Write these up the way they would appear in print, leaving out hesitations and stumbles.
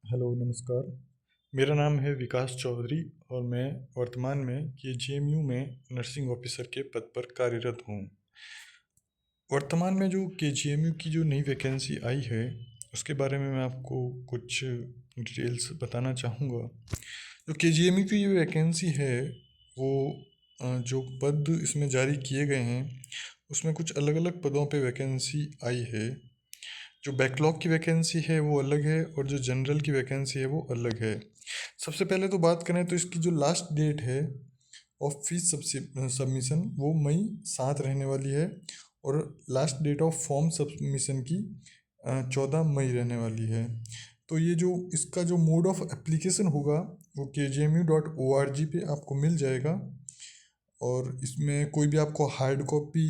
Hello, नमस्कार। मेरा नाम है विकास चौधरी और मैं वर्तमान में केजीएमयू में नर्सिंग ऑफिसर के पद पर कार्यरत हूँ। वर्तमान में जो केजीएमयू की जो नई वैकेंसी आई है, उसके बारे में मैं आपको कुछ डिटेल्स बताना चाहूँगा। जो केजीएमयू की ये वैकेंसी है, वो जो पद इसमें जारी किए गए हैं, उसमें कुछ अलग अलग पदों पे वैकेंसी आई है। जो बैकलॉग की वैकेंसी है वो अलग है और जो जनरल की वैकेंसी है वो अलग है। सबसे पहले तो बात करें तो इसकी जो लास्ट डेट है ऑफ फीस सबमिशन वो मई 7 रहने वाली है और last date of form submission की 14 मई रहने वाली है। तो ये जो इसका जो मोड ऑफ एप्लीकेशन होगा वो kgmu.org पे आपको मिल जाएगा और इसमें कोई भी आपको हार्ड कॉपी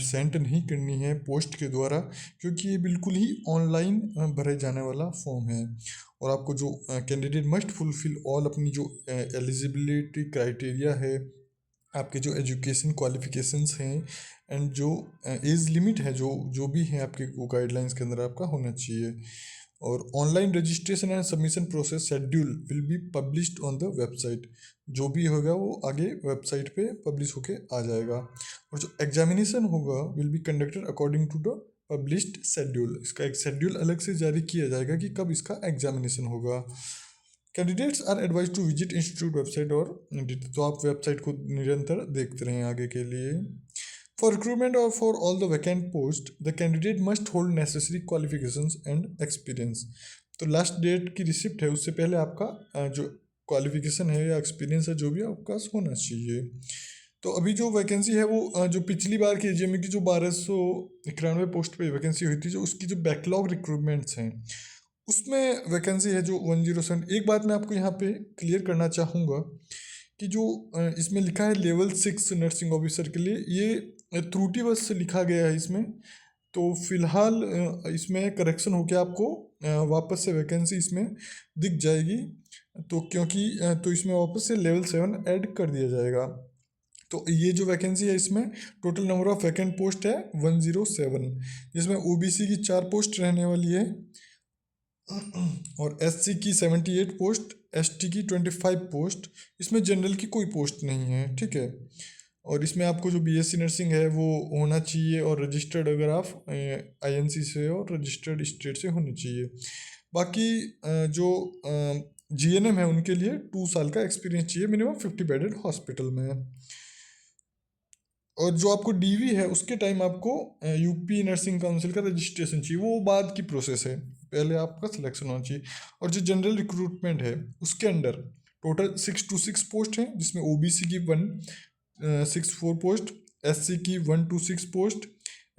सेंड नहीं करनी है पोस्ट के द्वारा, क्योंकि ये बिल्कुल ही ऑनलाइन भरे जाने वाला फॉर्म है। और आपको जो कैंडिडेट मस्ट फुलफिल ऑल अपनी जो एलिजिबिलिटी क्राइटेरिया है, आपके जो एजुकेशन क्वालिफिकेशंस हैं एंड जो एज लिमिट है, जो जो भी है आपके वो गाइडलाइंस के अंदर आपका होना चाहिए। और online registration and submission process schedule will be published on the website. जो भी होगा वो आगे वेबसाइट पे पब्लिश होके आ जाएगा। और जो एग्जामिनेशन होगा will be conducted according to the published schedule. इसका एक शेड्यूल अलग से जारी किया जाएगा कि कब इसका एग्जामिनेशन होगा। Candidates are advise to visit institute website और तो आप वेबसाइट को निरंतर देखते रहें आगे के लिए। For recruitment or for all the vacant post, the candidate must hold necessary qualifications and experience। तो लास्ट डेट की रिसिप्ट है उससे पहले आपका जो क्वालिफिकेशन है या एक्सपीरियंस है जो भी आपका होना चाहिए। तो अभी जो वैकेंसी है वो जो पिछली बार की एजीएमई की जो 1291 पोस्ट पे वैकेंसी हुई थी, जो उसकी जो बैकलॉग रिक्रूटमेंट्स हैं उसमें वैकेंसी है जो 107। एक बात मैं आपको यहाँ पे क्लियर करना चाहूँगा कि जो इसमें लिखा है लेवल 6 नर्सिंग ऑफिसर के लिए, ये त्रुटिवश से लिखा गया है इसमें। तो फिलहाल इसमें करेक्शन होकर आपको वापस से वैकेंसी इसमें दिख जाएगी। तो क्योंकि तो इसमें वापस से लेवल 7 ऐड कर दिया जाएगा। तो ये जो वैकेंसी है इसमें total number of vacant post है 107, जिसमें ओबीसी की 4 पोस्ट रहने वाली है और एससी की 78 पोस्ट, एसटी की 25 पोस्ट। इसमें जनरल की कोई पोस्ट नहीं है, ठीक है। और इसमें आपको जो बीएससी नर्सिंग है वो होना चाहिए और रजिस्टर्ड अगर आप आईएनसी से और रजिस्टर्ड स्टेट से होनी चाहिए। बाकी जो जीएनएम है उनके लिए 2 साल का एक्सपीरियंस चाहिए मिनिमम 50 बेडेड हॉस्पिटल में। और जो आपको डीवी है उसके टाइम आपको यूपी नर्सिंग काउंसिल का रजिस्ट्रेशन चाहिए, वो बाद की प्रोसेस है, पहले आपका सिलेक्शन होना चाहिए। और जो जनरल रिक्रूटमेंट है उसके अंडर टोटल 626 पोस्ट हैं, जिसमें ओबीसी की 164 पोस्ट, एससी की 126 पोस्ट,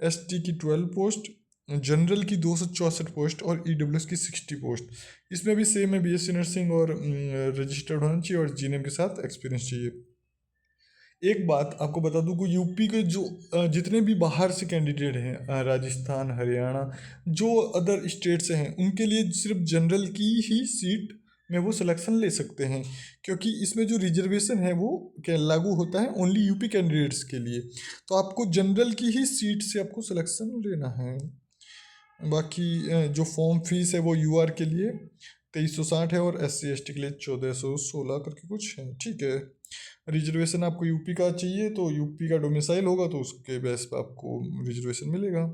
एसटी की 12 पोस्ट, जनरल की 264 पोस्ट और ईडब्ल्यूएस की 60 पोस्ट। इसमें भी सेम है, बीएससी नर्सिंग और रजिस्टर्ड होना चाहिए और जीएनएम के साथ एक्सपीरियंस चाहिए। एक बात आपको बता दूं कि यूपी के जो जितने भी बाहर से कैंडिडेट हैं, राजस्थान, हरियाणा, जो अदर स्टेट से हैं, उनके लिए सिर्फ जनरल की ही सीट में वो सिलेक्शन ले सकते हैं, क्योंकि इसमें जो रिजर्वेशन है वो क्या लागू होता है ओनली यूपी कैंडिडेट्स के लिए। तो आपको जनरल की ही सीट से आपको सिलेक्शन लेना है। बाकी जो फॉर्म फीस है वो यूआर के लिए 2360 है और एससी एसटी के लिए 1416 करके कुछ है, ठीक है। रिजर्वेशन आपको यूपी का चाहिए तो यूपी का डोमिसाइल होगा तो उसके बेस पर आपको रिजर्वेशन मिलेगा।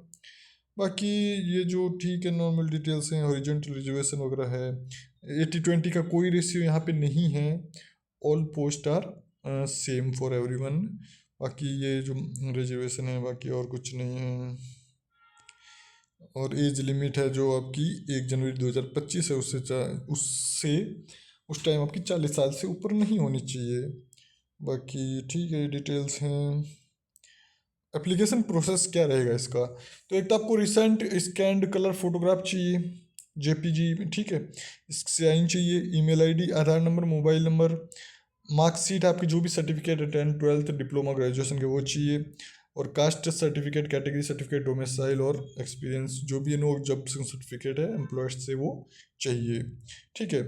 बाकी ये जो ठीक है नॉर्मल डिटेल्स हैं, हॉरिजॉन्टल रिजर्वेशन वगैरह है, 80-20 का कोई रेशियो यहाँ पे नहीं है, all post are same for everyone. बाकी ये जो रिजर्वेशन है बाकी और कुछ नहीं है। और एज लिमिट है जो आपकी 1 जनवरी 2025 है, उससे उस टाइम आपकी 40 साल से ऊपर नहीं होनी चाहिए। बाकी ठीक है, डिटेल्स हैं। एप्लीकेशन प्रोसेस क्या रहेगा इसका, तो एक तो आपको रिसेंट स्कैंड कलर फोटोग्राफ चाहिए जेपीजी में, ठीक है। साइन चाहिए, email ID, Aadhaar number, mobile number, marksheet आपकी जो भी सर्टिफिकेट है 10th 12th डिप्लोमा ग्रेजुएशन के वो चाहिए, और caste certificate, category certificate, domicile और एक्सपीरियंस जो भी है नो जॉब सर्टिफिकेट है एम्प्लॉयर्स से वो चाहिए, ठीक है।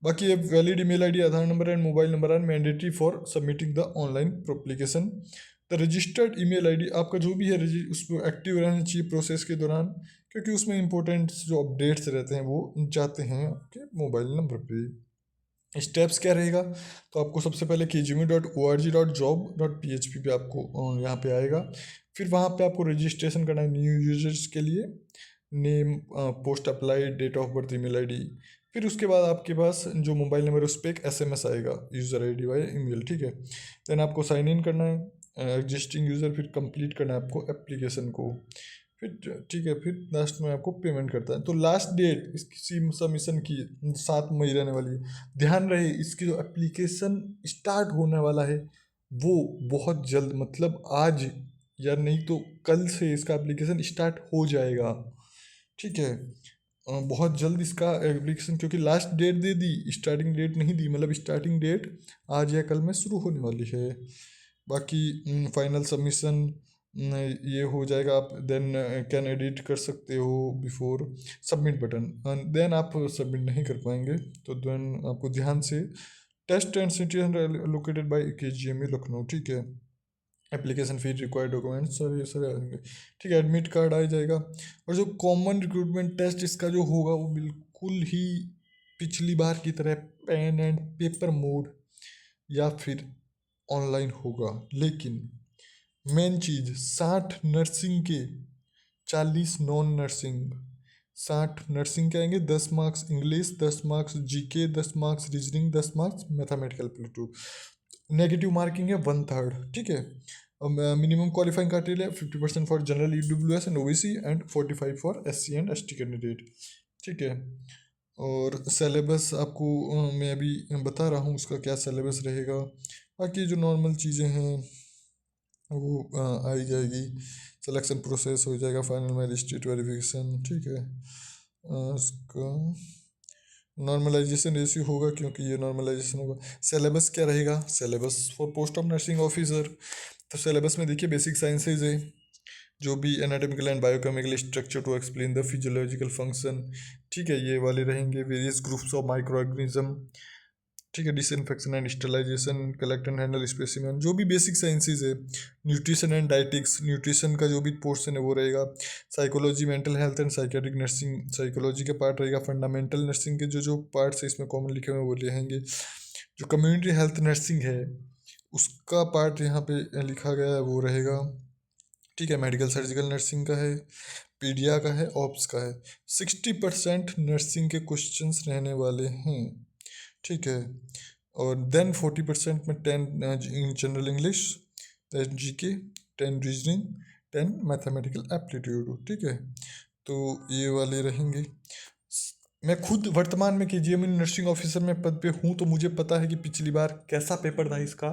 बाकी ये valid email ID, Aadhaar number and mobile number are mandatory for submitting the online application. The registered email ID आपका जो भी है उस पर एक्टिव रहना चाहिए प्रोसेस के दौरान, क्योंकि उसमें इंपॉर्टेंट जो अपडेट्स रहते हैं वो जाते हैं आपके मोबाइल नंबर पे। स्टेप्स क्या रहेगा, तो आपको सबसे पहले kgmu.org.job.php पे आपको यहाँ पे आएगा। फिर वहाँ पे आपको रजिस्ट्रेशन करना है न्यू यूजर्स के लिए, name, post apply, date of birth, email ID. फिर उसके बाद आपके पास जो मोबाइल नंबर है उस पर एक एसएमएस आएगा यूज़र आईडी वाया ईमेल, ठीक है। देन आपको साइन इन करना है एग्जिस्टिंग यूज़र, फिर कंप्लीट करना है आपको एप्लीकेशन को, फिर ठीक है, फिर लास्ट में आपको पेमेंट करता है। तो लास्ट डेट इसकी सबमिशन की 7 मई रहने वाली है। ध्यान रहे इसकी जो एप्लीकेशन स्टार्ट होने वाला है वो बहुत जल्द, मतलब आज या नहीं तो कल से इसका एप्लीकेशन स्टार्ट हो जाएगा, ठीक है। बहुत जल्द इसका एप्लीकेशन, क्योंकि लास्ट डेट दे दी, स्टार्टिंग डेट नहीं दी, मतलब स्टार्टिंग डेट आज या कल में शुरू होने वाली है। बाकी फाइनल सबमिशन ये हो जाएगा, आप देन कैन एडिट कर सकते हो बिफोर सबमिट बटन, देन आप सबमिट नहीं कर पाएंगे। तो देन आपको ध्यान से test and city located by KGMU Lucknow, ठीक है। Application fee, required document, sir ये सर आएंगे, ठीक है। एडमिट कार्ड आ जाएगा। और जो कॉमन रिक्रूटमेंट टेस्ट इसका जो होगा वो बिल्कुल ही पिछली बार की तरह पेन एंड पेपर मोड या फिर ऑनलाइन होगा, लेकिन मेन चीज़ 60 नर्सिंग के, 40 नॉन नर्सिंग। 60 नर्सिंग के आएंगे, 10 marks English, 10 marks GK, 10 marks reasoning, 10 marks mathematical aptitude. Negative marking है 1/3, ठीक है। Minimum qualifying criteria 50% for general EWS and OBC and 45 for SC and ST candidate, ठीक है। और सिलेबस आपको मैं अभी बता रहा हूँ उसका क्या सिलेबस रहेगा। बाकी जो नॉर्मल चीज़ें हैं वो आई जाएगी। सिलेक्शन प्रोसेस हो जाएगा, फाइनल मैजिस्ट्रेट वेरिफिकेशन, ठीक है। उसका नॉर्मलाइजेशन रेशियो होगा, क्योंकि ये नॉर्मलाइजेशन होगा। सिलेबस क्या रहेगा, syllabus for post of nursing officer, तो सिलेबस में देखिए बेसिक साइंसेज है, जो भी anatomical and biochemical structure to explain the physiological function, ठीक है, ये वाले रहेंगे। Various groups of micro organism, ठीक है। Disinfection and sterilisation, collect and handle specimen, जो भी बेसिक साइंसेज है। न्यूट्रिशन एंड डाइटिक्स, न्यूट्रिशन का जो भी पोर्शन है वो रहेगा। Psychology, mental health and psychiatric nursing, psychology का पार्ट रहेगा। फंडामेंटल नर्सिंग के जो पार्ट्स है इसमें कॉमन लिखे हुए वो रहेंगे। जो कम्युनिटी हेल्थ नर्सिंग है उसका पार्ट यहाँ पे लिखा गया है वो रहेगा, ठीक है। मेडिकल सर्जिकल नर्सिंग का है, पीडिया का है, ऑप्स का है। 60% नर्सिंग के क्वेश्चंस रहने वाले हैं, ठीक है। और देन 40% में 10 in general English, 10 GK, 10 reasoning, 10 mathematical aptitude, ठीक है। तो ये वाले रहेंगे। मैं खुद वर्तमान में KGMU नर्सिंग ऑफिसर में पद पे हूँ, तो मुझे पता है कि पिछली बार कैसा पेपर था इसका,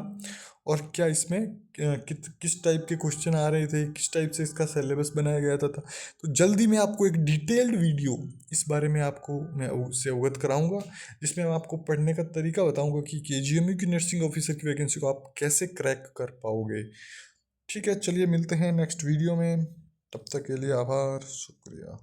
और क्या इसमें किस टाइप के क्वेश्चन आ रहे थे, किस टाइप से इसका सिलेबस बनाया गया था। तो जल्दी मैं आपको एक डिटेल्ड वीडियो इस बारे में आपको मैं उससे अवगत कराऊंगा, जिसमें मैं आपको पढ़ने का तरीका बताऊंगा कि KGMU की नर्सिंग ऑफिसर की वैकेंसी को आप कैसे क्रैक कर पाओगे, ठीक है। चलिए मिलते हैं नेक्स्ट वीडियो में, तब तक के लिए आभार, शुक्रिया।